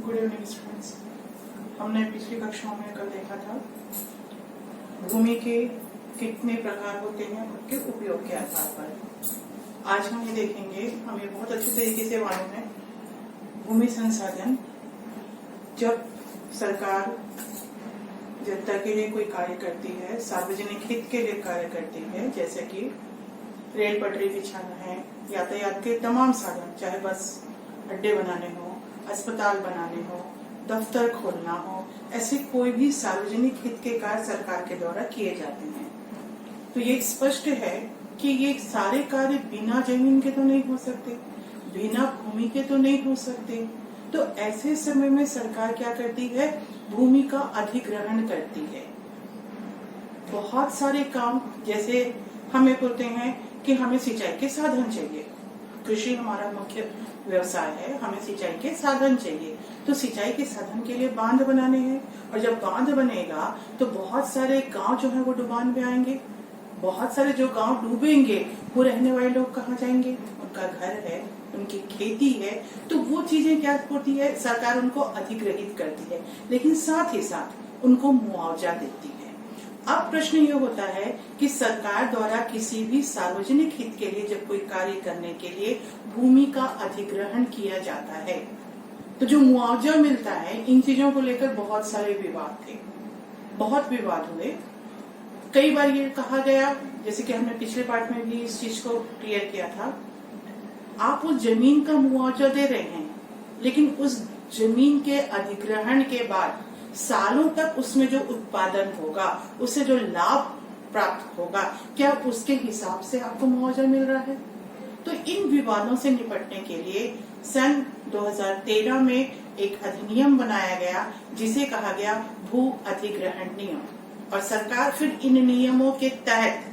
Good evening students. हमने पिछली कक्षाओं में कल देखा था भूमि के कितने प्रकार होते हैं उनके उपयोग के आधार पर। आज हम ये देखेंगे, हमें बहुत अच्छे तरीके से मालूम है भूमि संसाधन जब सरकार जनता के लिए कोई कार्य करती है, सार्वजनिक हित के लिए कार्य करती है, जैसे कि रेल पटरी बिछाना है, यातायात के तमाम साधन, चाहे बस अड्डे बनाने हो, अस्पताल बनाने हो, दफ्तर खोलना हो, ऐसे कोई भी सार्वजनिक हित के कार्य सरकार के द्वारा किए जाते हैं। तो ये स्पष्ट है कि ये सारे कार्य बिना जमीन के तो नहीं हो सकते, बिना भूमि के तो नहीं हो सकते। तो ऐसे समय में सरकार क्या करती है, भूमि का अधिग्रहण करती है। बहुत सारे काम, जैसे हमें बोलते हैं कि हमें सिंचाई के साधन चाहिए, कृषि हमारा मुख्य व्यवसाय है, हमें सिंचाई के साधन चाहिए, तो सिंचाई के साधन के लिए बांध बनाने हैं, और जब बांध बनेगा तो बहुत सारे गांव जो है वो डुबान में आएंगे। बहुत सारे जो गांव डूबेंगे वो रहने वाले लोग कहाँ जाएंगे, उनका घर है, उनकी खेती है, तो वो चीजें क्या होती है, सरकार उनको अधिग्रहित करती है, लेकिन साथ ही साथ उनको मुआवजा देती है। अब प्रश्न ये होता है कि सरकार द्वारा किसी भी सार्वजनिक हित के लिए जब कोई कार्य करने के लिए भूमि का अधिग्रहण किया जाता है, तो जो मुआवजा मिलता है, इन चीजों को लेकर बहुत सारे विवाद थे, बहुत विवाद हुए। कई बार ये कहा गया, जैसे कि हमने पिछले पार्ट में भी इस चीज को क्लियर किया था, आप उस जमीन का मुआवजा दे रहे हैं, लेकिन उस जमीन के अधिग्रहण के बाद सालों तक उसमें जो उत्पादन होगा, उससे जो लाभ प्राप्त होगा, क्या उसके हिसाब से आपको मुआवजा मिल रहा है? तो इन विवादों से निपटने के लिए सन 2013 में एक अधिनियम बनाया गया जिसे कहा गया भू अधिग्रहण नियम, और सरकार फिर इन नियमों के तहत,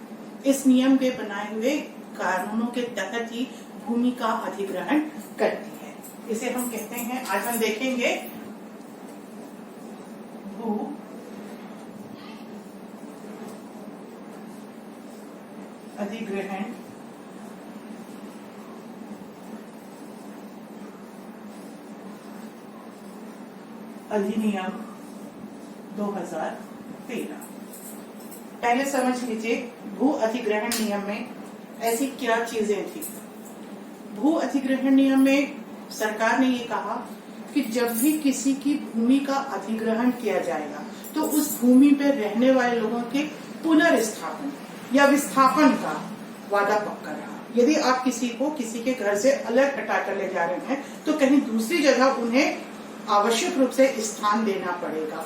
इस नियम के बनाए हुए कानूनों के तहत ही भूमि का अधिग्रहण करती है। इसे हम कहते हैं, आज हम देखेंगे भू अधिग्रहण अधिनियम 2013। पहले समझ लीजिए भू अधिग्रहण नियम में ऐसी क्या चीजें थी। भू अधिग्रहण नियम में सरकार ने ये कहा कि जब भी किसी की भूमि का अधिग्रहण किया जाएगा तो उस भूमि पर रहने वाले लोगों के पुनर्स्थापन या विस्थापन का वादा पक्का रहा। यदि आप किसी के घर से अलग हटा कर ले जा रहे हैं तो कहीं दूसरी जगह उन्हें आवश्यक रूप से स्थान देना पड़ेगा।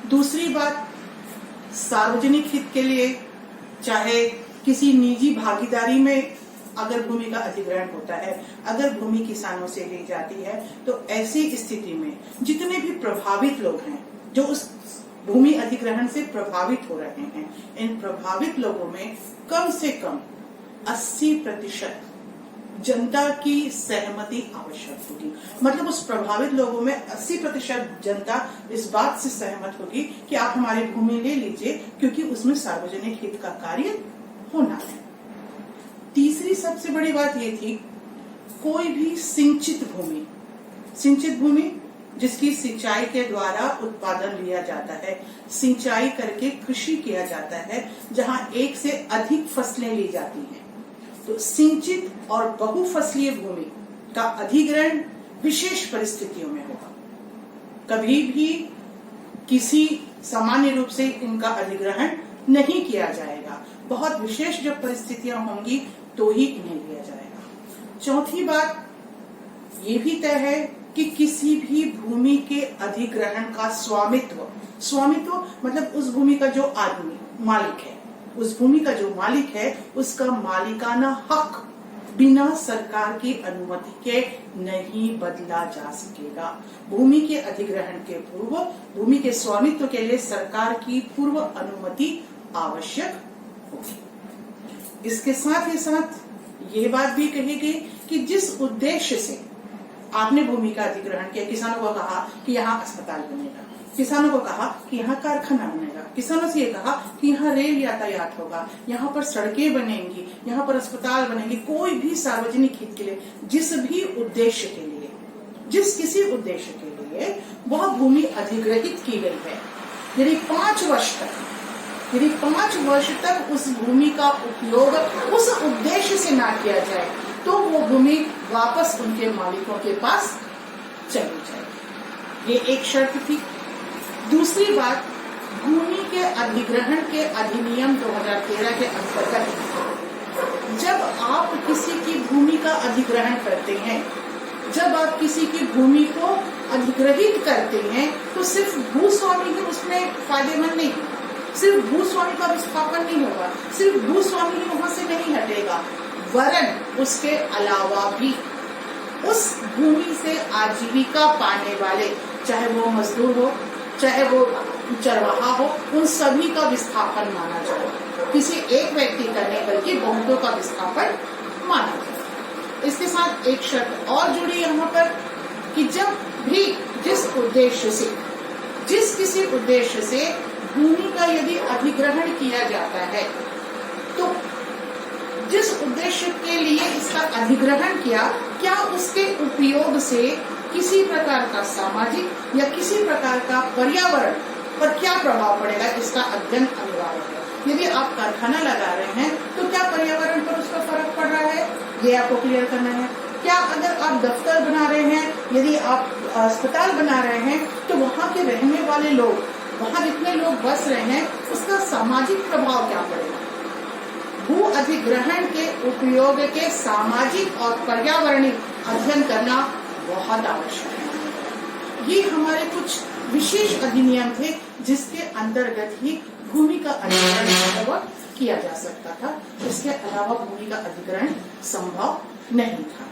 दूसरी बात, सार्वजनिक हित के लिए, चाहे किसी निजी भागीदारी में अगर भूमि का अधिग्रहण होता है, अगर भूमि किसानों से ली जाती है, तो ऐसी स्थिति में जितने भी प्रभावित लोग हैं, जो उस भूमि अधिग्रहण से प्रभावित हो रहे हैं, इन प्रभावित लोगों में कम से कम 80% जनता की सहमति आवश्यक होगी। मतलब उस प्रभावित लोगों में 80% जनता इस बात से सहमत होगी कि आप हमारी भूमि ले लीजिए, क्योंकि उसमें सार्वजनिक हित का कार्य होना है। तीसरी सबसे बड़ी बात ये थी, कोई भी सिंचित भूमि जिसकी सिंचाई के द्वारा उत्पादन लिया जाता है, सिंचाई करके कृषि किया जाता है, जहां एक से अधिक फसलें ली जाती हैं, तो सिंचित और बहुफसलीय भूमि का अधिग्रहण विशेष परिस्थितियों में होगा। कभी भी किसी सामान्य रूप से इनका अधिग्रहण नहीं किया जाएगा, बहुत विशेष जब परिस्थितियां होंगी तो ही इन्हें लिया जाएगा। चौथी बात ये भी तय है कि किसी भी भूमि के अधिग्रहण का स्वामित्व मतलब उस भूमि का जो आदमी मालिक है, उस भूमि का जो मालिक है, उसका मालिकाना हक बिना सरकार की अनुमति के नहीं बदला जा सकेगा। भूमि के अधिग्रहण के पूर्व भूमि के स्वामित्व के लिए सरकार की पूर्व अनुमति आवश्यक होगी। इसके साथ ही साथ ये बात भी कही गई कि जिस उद्देश्य से आपने भूमि का अधिग्रहण किया, किसानों को कहा कि यहाँ अस्पताल बनेगा, किसानों को कहा कि यहाँ कारखाना बनेगा, किसानों से ये कहा कि यहाँ रेल यातायात होगा, यहाँ पर सड़कें बनेंगी, यहाँ पर अस्पताल बनेंगे, कोई भी सार्वजनिक हित के लिए जिस भी उद्देश्य के लिए जिस किसी उद्देश्य के लिए वह भूमि अधिग्रहित की गई है, यदि 5 वर्ष तक उस भूमि का उपयोग उस उद्देश्य से ना किया जाए तो वो भूमि वापस उनके मालिकों के पास चली जाए। ये एक शर्त थी। दूसरी बात, भूमि के अधिग्रहण के अधिनियम 2013 के अंतर्गत जब आप किसी की भूमि का अधिग्रहण करते हैं, जब आप किसी की भूमि को अधिग्रहित करते हैं तो सिर्फ भूस्वामी ही उसमें फायदेमंद नहीं, सिर्फ भूस्वामी का विस्थापन नहीं होगा, सिर्फ भूस्वामी ही वहां से नहीं हटेगा, वरन उसके अलावा भी उस भूमि से आजीविका पाने वाले, चाहे वो मजदूर हो, चाहे वो चरवाहा हो, उन सभी का विस्थापन माना जाए। किसी एक व्यक्ति का नहीं बल्कि बहुतों का विस्थापन माना जाए। इसके साथ एक शर्त और जुड़ी यहाँ पर कि जब भी जिस किसी उद्देश्य से भूमि का यदि अधिग्रहण किया जाता है तो जिस उद्देश्य के लिए इसका अधिग्रहण किया, क्या उसके उपयोग से किसी प्रकार का सामाजिक या किसी प्रकार का पर्यावरण पर क्या प्रभाव पड़ेगा, इसका अध्ययन अनिवार्य है। यदि आप कारखाना लगा रहे हैं तो क्या पर्यावरण पर उसका फर्क पड़ रहा है, ये आपको क्लियर करना है। क्या अगर आप दफ्तर बना रहे हैं, यदि आप अस्पताल बना रहे हैं तो वहाँ के रहने वाले लोग, वहाँ जितने लोग बस रहे हैं, उसका सामाजिक प्रभाव क्या पड़ेगा। भू अधिग्रहण के उपयोग के सामाजिक और पर्यावरणीय अध्ययन करना बहुत आवश्यक है। ये हमारे कुछ विशेष अधिनियम थे जिसके अंतर्गत ही भूमि का अधिग्रहण किया जा सकता था। इसके अलावा भूमि का अधिग्रहण संभव नहीं था।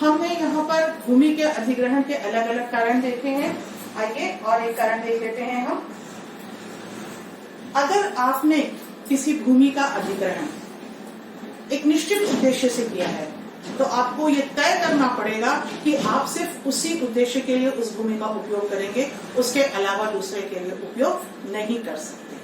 हमने यहाँ पर भूमि के अधिग्रहण के अलग अलग कारण देखे हैं। आइए और एक कारण देख लेते हैं हम। अगर आपने किसी भूमि का अधिग्रहण एक निश्चित उद्देश्य से किया है तो आपको ये तय करना पड़ेगा कि आप सिर्फ उसी उद्देश्य के लिए उस भूमि का उपयोग करेंगे, उसके अलावा दूसरे के लिए उपयोग नहीं कर सकते।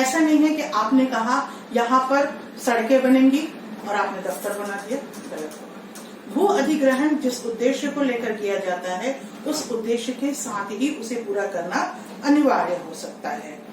ऐसा नहीं है कि आपने कहा यहाँ पर सड़कें बनेंगी और आपने दफ्तर बना दिया, गलत होगा। भू अधिग्रहण जिस उद्देश्य को लेकर किया जाता है उस उद्देश्य के साथ ही उसे पूरा करना अनिवार्य हो सकता है।